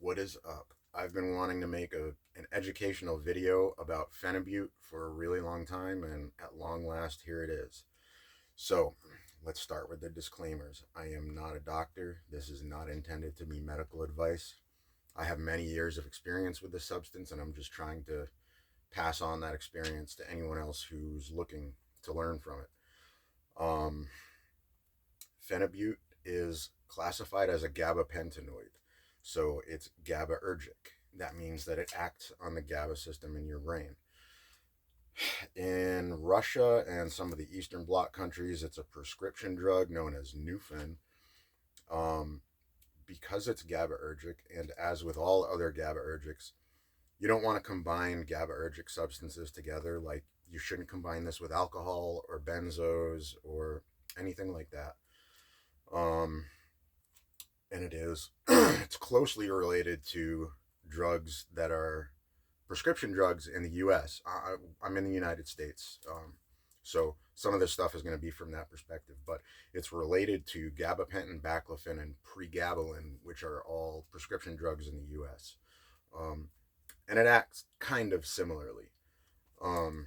What is up? I've been wanting to make an educational video about phenibut for a really long time, and at long last, here it is. So, let's start with the disclaimers. I am not a doctor. This is not intended to be medical advice. I have many years of experience with this substance, and I'm just trying to pass on that experience to anyone else who's looking to learn from it. Um, Phenibut is classified as a gabapentinoid, so it's GABAergic. That means that it acts on the GABA system in your brain. In Russia and some of the Eastern Bloc countries, it's a prescription drug known as Nufen. Um, because it's GABAergic, and as with all other GABAergics, you don't want to combine GABAergic substances together. Like, you shouldn't combine this with alcohol or benzos or anything like that. Um, and it is it's closely related to drugs that are prescription drugs in the U.S. I'm in the United States, so some of this stuff is going to be from that perspective, but it's related to gabapentin, baclofen, and pregabalin, which are all prescription drugs in the U.S. And it acts kind of similarly. Um,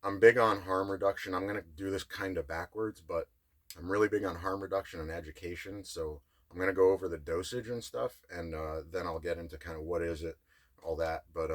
I'm big on harm reduction. I'm going to do this kind of backwards, but I'm really big on harm reduction and education. So I'm going to go over the dosage and stuff, and then I'll get into kind of what is it, all that. But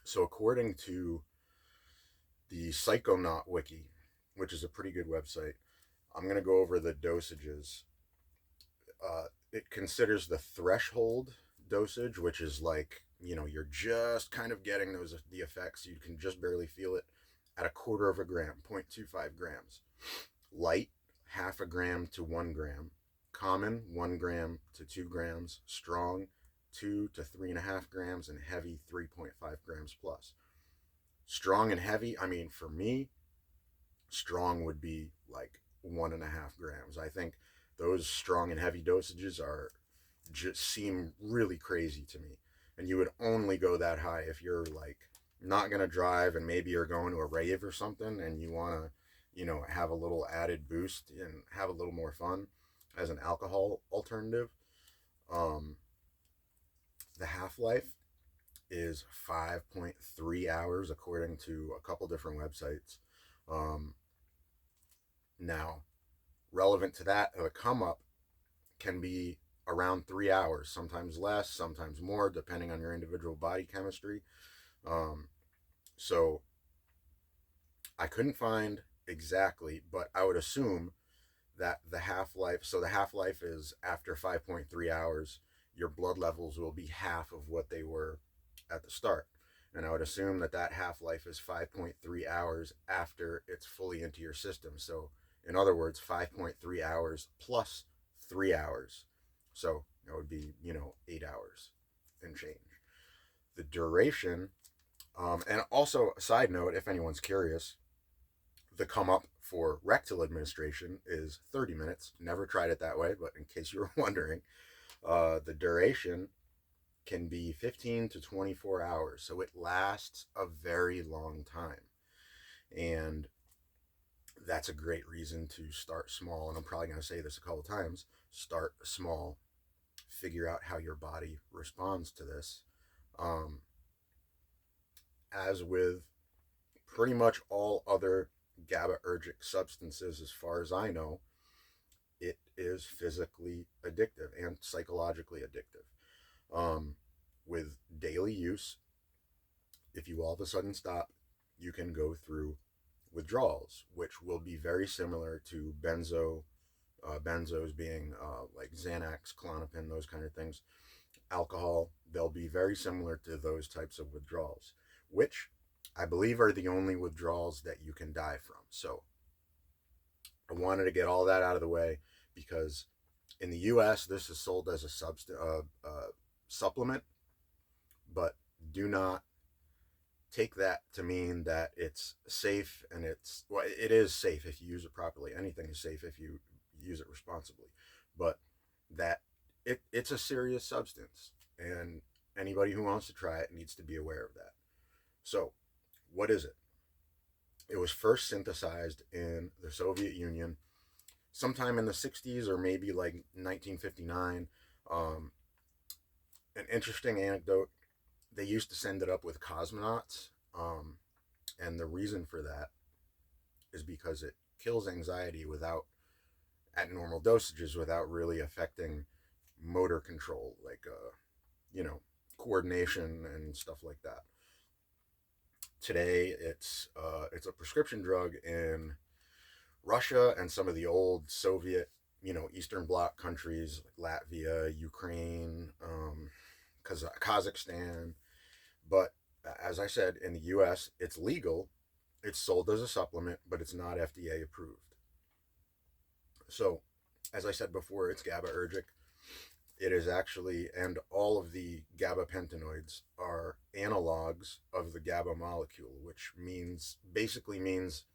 so according to the Psychonaut Wiki, which is a pretty good website, I'm going to go over the dosages. It considers the threshold dosage, which is like, you're just kind of getting the effects. You can just barely feel it at a quarter of a gram, 0.25 grams. Light, half a gram to 1 gram. Common, 1 gram to 2 grams. Strong, 2 to 3.5 grams. And heavy, 3.5 grams plus. Strong and heavy, I mean, for me, strong would be like 1.5 grams. I think those strong and heavy dosages just seem really crazy to me. And you would only go that high if you're like not gonna drive, and maybe you're going to a rave or something, and you want to have a little added boost and have a little more fun as an alcohol alternative. um the half-life is 5.3 hours according to a couple different websites. Now, relevant to that, the come up can be around 3 hours, sometimes less, sometimes more, depending on your individual body chemistry. So I couldn't find exactly, but I would assume that the half life is after 5.3 hours, your blood levels will be half of what they were at the start. And I would assume that half life is 5.3 hours after it's fully into your system. So, in other words, 5.3 hours plus 3 hours. So, that would be, 8 hours and change. The duration, and also, a side note, if anyone's curious, the come up for rectal administration is 30 minutes. Never tried it that way, but in case you were wondering, the duration can be 15 to 24 hours. So it lasts a very long time. And that's a great reason to start small. And I'm probably going to say this a couple times: start small, figure out how your body responds to this. As with pretty much all other GABAergic substances, as far as I know, it is physically addictive and psychologically addictive. With daily use, if you all of a sudden stop, you can go through withdrawals, which will be very similar to benzos being like Xanax, Klonopin, those kind of things. Alcohol, they'll be very similar to those types of withdrawals, which I believe are the only withdrawals that you can die from. So I wanted to get all that out of the way, because in the U.S. this is sold as a supplement, but do not take that to mean that it's safe. And it is safe if you use it properly. Anything is safe if you use it responsibly, but that it's a serious substance, and anybody who wants to try it needs to be aware of that. So, what is it? It was first synthesized in the Soviet Union sometime in the 60s, or maybe like 1959. interesting anecdote, they used to send it up with cosmonauts. And the reason for that is because it kills anxiety without, at normal dosages, without really affecting motor control, like, you know, coordination and stuff like that. Today, it's a prescription drug in Russia and some of the old Soviet, Eastern Bloc countries like Latvia, Ukraine, Kazakhstan. But as I said, in the U.S., it's legal. It's sold as a supplement, but it's not FDA approved. So, as I said before, it's GABAergic. It is actually, and all of the gabapentinoids are analogs of the GABA molecule, which basically means,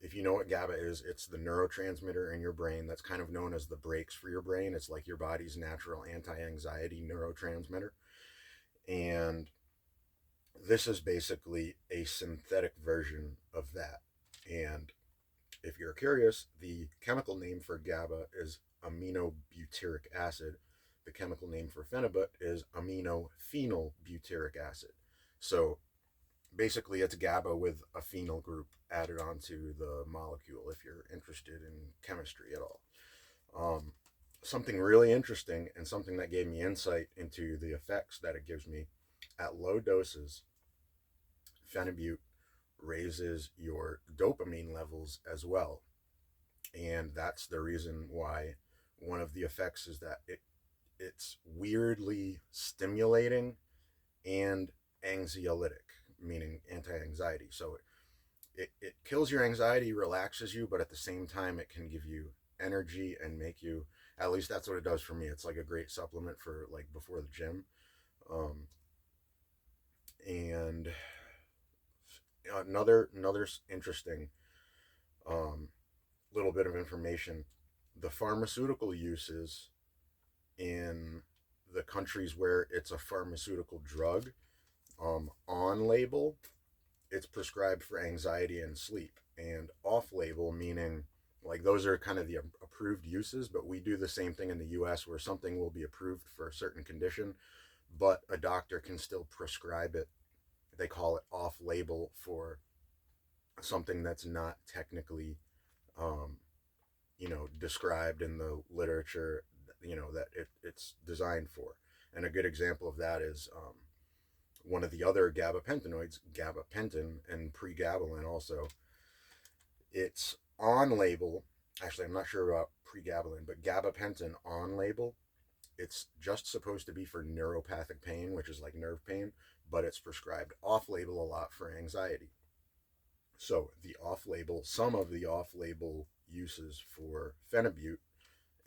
if you know what GABA is, it's the neurotransmitter in your brain that's kind of known as the brakes for your brain. It's like your body's natural anti-anxiety neurotransmitter. And this is basically a synthetic version of that. And if you're curious, the chemical name for GABA is aminobutyric acid. The chemical name for phenibut is aminophenylbutyric acid. So basically, it's GABA with a phenyl group added onto the molecule, if you're interested in chemistry at all. Something really interesting, and something that gave me insight into the effects that it gives me at low doses, phenibut raises your dopamine levels as well. And that's the reason why one of the effects is that it's weirdly stimulating and anxiolytic, meaning anti-anxiety. So it kills your anxiety, relaxes you, but at the same time it can give you energy and make you, at least that's what it does for me. It's like a great supplement for like before the gym. And another interesting little bit of information, the pharmaceutical uses in the countries where it's a pharmaceutical drug, on label, it's prescribed for anxiety and sleep, and off label, meaning like those are kind of the approved uses, but we do the same thing in the US where something will be approved for a certain condition, but a doctor can still prescribe it. They call it off label for something that's not technically, described in the literature, that it's designed for. And a good example of that is one of the other gabapentinoids, gabapentin, and pregabalin also. It's on label. Actually, I'm not sure about pregabalin, but gabapentin on label, it's just supposed to be for neuropathic pain, which is like nerve pain, but it's prescribed off label a lot for anxiety. So some of the off label uses for phenibut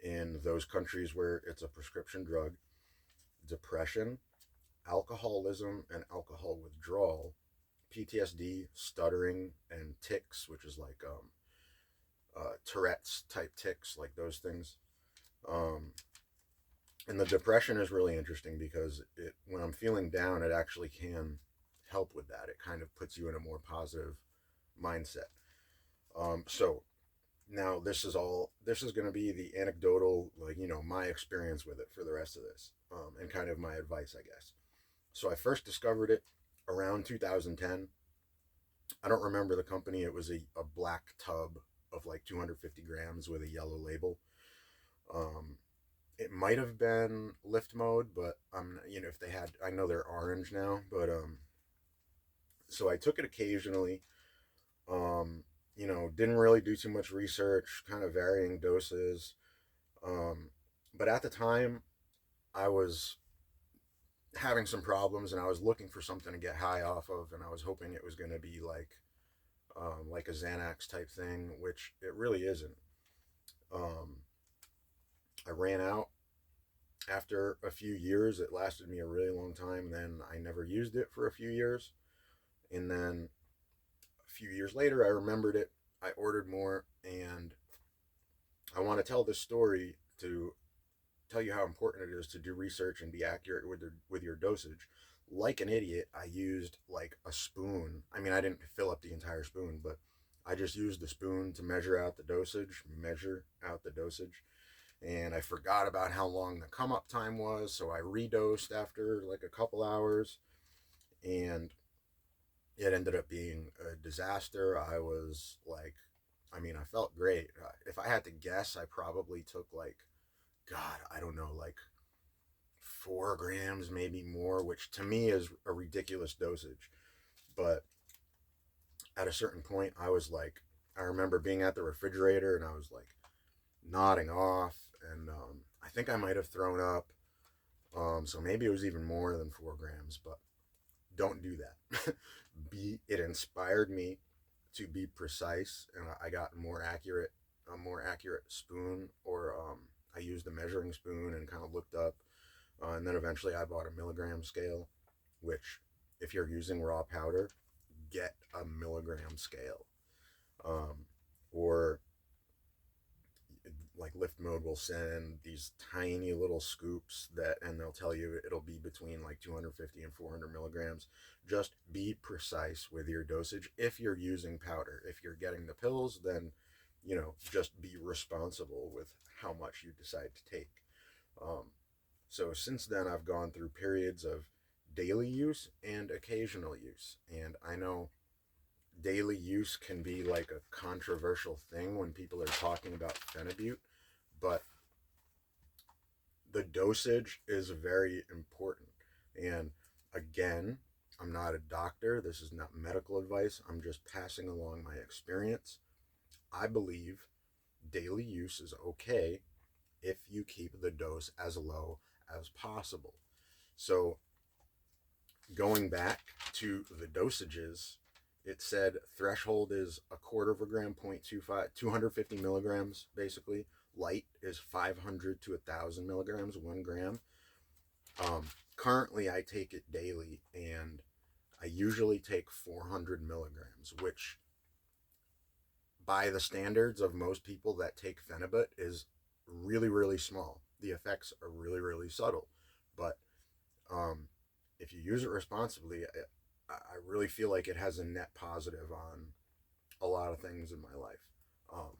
in those countries where it's a prescription drug: depression, alcoholism and alcohol withdrawal, PTSD, stuttering, and tics, which is like Tourette's type tics, like those things. And the depression is really interesting because when I'm feeling down, it actually can help with that. It kind of puts you in a more positive mindset. So now this is going to be the anecdotal, like, my experience with it for the rest of this, and kind of my advice, I guess. So I first discovered it around 2010. I don't remember the company. It was a black tub of like 250 grams with a yellow label. It might have been Lift Mode, but if they had, I know they're orange now, but so I took it occasionally. Didn't really do too much research, kind of varying doses. But at the time, I was having some problems, and I was looking for something to get high off of, and I was hoping it was going to be like a Xanax type thing, which it really isn't. I ran out after a few years. It lasted me a really long time. Then I never used it for a few years, and then a few years later, I remembered it. I ordered more, and I want to tell this story to tell you how important it is to do research and be accurate with your dosage. Like an idiot, I used like a spoon. I mean, I didn't fill up the entire spoon, but I just used the spoon to measure out the dosage, and I forgot about how long the come up time was, so I redosed after like a couple hours, and it ended up being a disaster. I was like, I mean, I felt great. If I had to guess, I probably took like, God, I don't know, like 4 grams, maybe more, which to me is a ridiculous dosage. But at a certain point, I was like, I remember being at the refrigerator and I was like nodding off, and I think I might have thrown up. So maybe it was even more than 4 grams, but don't do that. It inspired me to be precise, and I got a more accurate spoon, or I used a measuring spoon and kind of looked up, and then eventually I bought a milligram scale, which if you're using raw powder, get a milligram scale, um, or like Lift Mode will send these tiny little scoops and they'll tell you it'll be between like 250 and 400 milligrams. Just be precise with your dosage if you're using powder. If you're getting the pills, then just be responsible with how much you decide to take. um, so since then I've gone through periods of daily use and occasional use, and I know daily use can be like a controversial thing when people are talking about phenibut, but the dosage is very important. And again, I'm not a doctor. This is not medical advice. I'm just passing along my experience. I believe daily use is okay if you keep the dose as low as possible. So, going back to the dosages, it said threshold is a quarter of a gram, 0.25, 250 milligrams, basically. Light is 500 to 1,000 milligrams, 1 gram. Currently, I take it daily, and I usually take 400 milligrams, which, by the standards of most people that take phenibut, is really, really small. The effects are really, really subtle. But um, if you use it responsibly, I really feel like it has a net positive on a lot of things in my life. Um,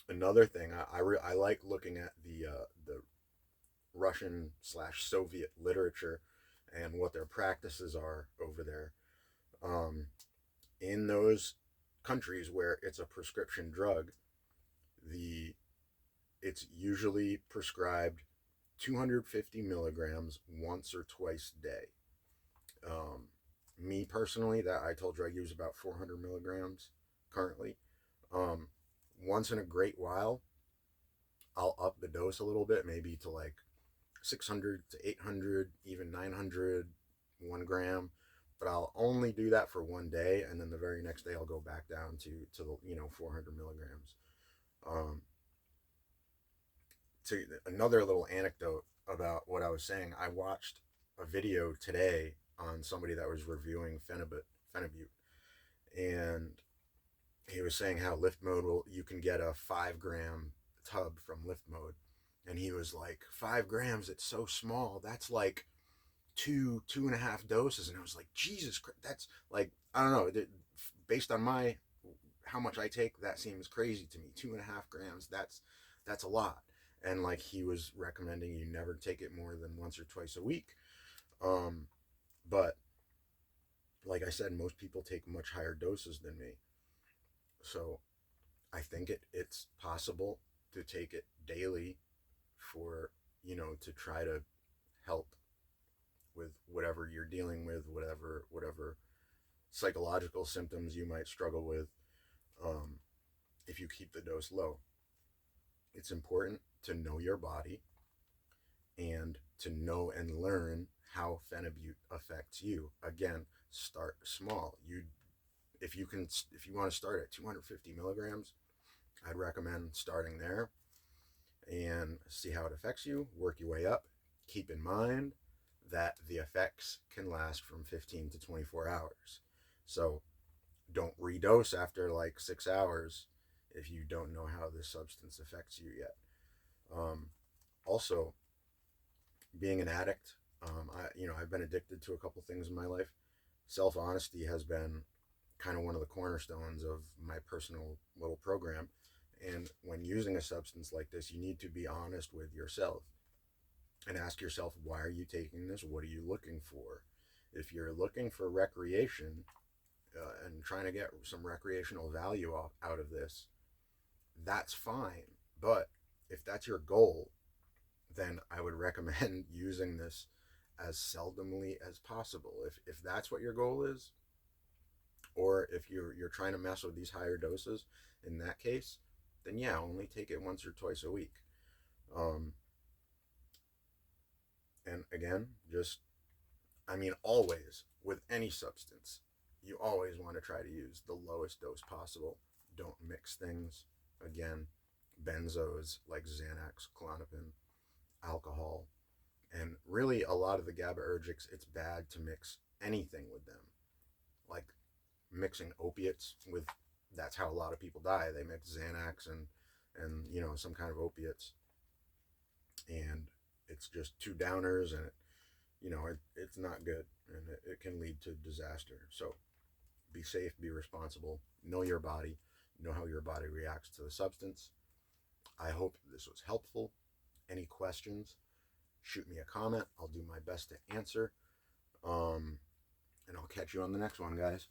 Another thing, I like looking at the Russian slash Soviet literature and what their practices are over there. Um, in those countries where it's a prescription drug, the it's usually prescribed 250 milligrams once or twice a day. Um, Me personally, that I told you I use about 400 milligrams currently. Um, Once in a great while, I'll up the dose a little bit, maybe to like 600 to 800, even 900, 1 gram. But I'll only do that for one day, and then the very next day I'll go back down to the 400 milligrams. Um, to another little anecdote about what I was saying, I watched a video today on somebody that was reviewing phenibut, and he was saying how Lift Mode you can get a 5 gram tub from Lift Mode, and he was like, 5 grams, it's so small. That's like two and a half doses, and I was like, Jesus Christ, that's like, I don't know, based on my how much I take, that seems crazy to me. 2.5 grams, that's a lot. And like he was recommending you never take it more than once or twice a week. Um, but like I said, most people take much higher doses than me. So I think it's possible to take it daily for, to try to help with whatever you're dealing with, whatever psychological symptoms you might struggle with. Um, if you keep the dose low, it's important to know your body and to know and learn how phenibut affects you. Again, start small. If you want to start at 250 milligrams, I'd recommend starting there and see how it affects you. Work your way up. Keep in mind that the effects can last from 15 to 24 hours. So don't redose after like 6 hours if you don't know how this substance affects you yet. Also, being an addict, I've been addicted to a couple things in my life. Self honesty has been kind of one of the cornerstones of my personal little program, And when using a substance like this, you need to be honest with yourself and ask yourself, why are you taking this? What are you looking for? If you're looking for recreation and trying to get some recreational value out of this, that's fine. But if that's your goal, then I would recommend using this as seldomly as possible. If that's what your goal is, or if you're trying to mess with these higher doses, in that case, then yeah, only take it once or twice a week. Um, and again, just, I mean, always with any substance, you always want to try to use the lowest dose possible. Don't mix things. Again, benzos like Xanax, Klonopin, alcohol, and really a lot of the GABAergics, it's bad to mix anything with them. Like mixing opiates with, that's how a lot of people die. They mix Xanax and some kind of opiates, and it's just two downers, and it's not good, and it can lead to disaster. So be safe, be responsible, know your body, know how your body reacts to the substance. I hope this was helpful. Any questions, shoot me a comment. I'll do my best to answer. And I'll catch you on the next one, guys.